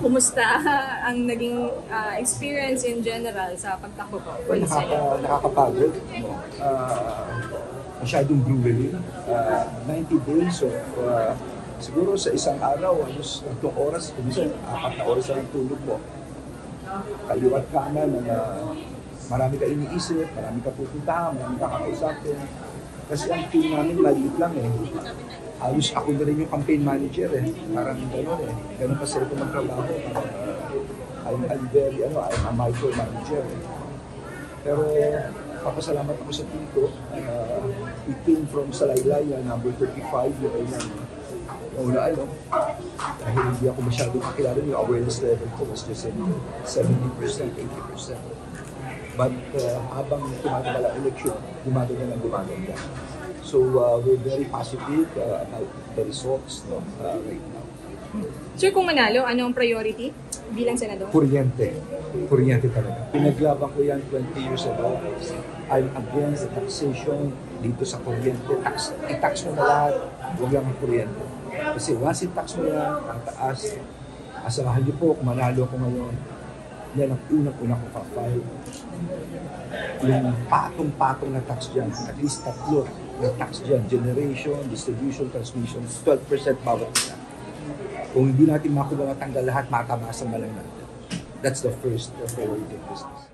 Kumusta ang naging experience in general sa pagtakbo po? Well, nakakapagod. No? Masyadong grueling. 90 days of siguro sa isang araw, halos 3 oras, kumisan 4 na oras lang tulog mo. Kaliwat kanan, marami ka iniisip, marami ka pupuntahan, marami ka kakausapin. Kasi ang team namin maliit lang eh. Halos ako na rin yung campaign manager eh. Parang gano'n eh. Gano'n kasi ito magtrabaho. I'm a micro-manager eh. Pero papasalamat ako sa team ko. It came from Salaylay, number 35, yung una dahil hindi ako masyadong kakilala, yung awareness level ko was just 70%, 80%. But habang tumatagal ang election, gumaganda. So we're very positive about the results right now. Sir, kung manalo, anong priority bilang senador? Kuryente talaga. Pinaglaban ko yan 20 years ago. I'm against the taxation dito sa kuryente. I-tax mo na lahat, huwag lang ang kuryente. Kasi once i-tax mo yan, tataas. Asahan niyo po, kung manalo ko ngayon, yan ang unang-unang ko pa-file. Yung patong-patong na tax dyan, at least 3 na tax dyan, generation, distribution, transmission, 12% bawat isa. Kung hindi natin makuha matanggal lahat, matamasa na lang natin. That's the first priority of business.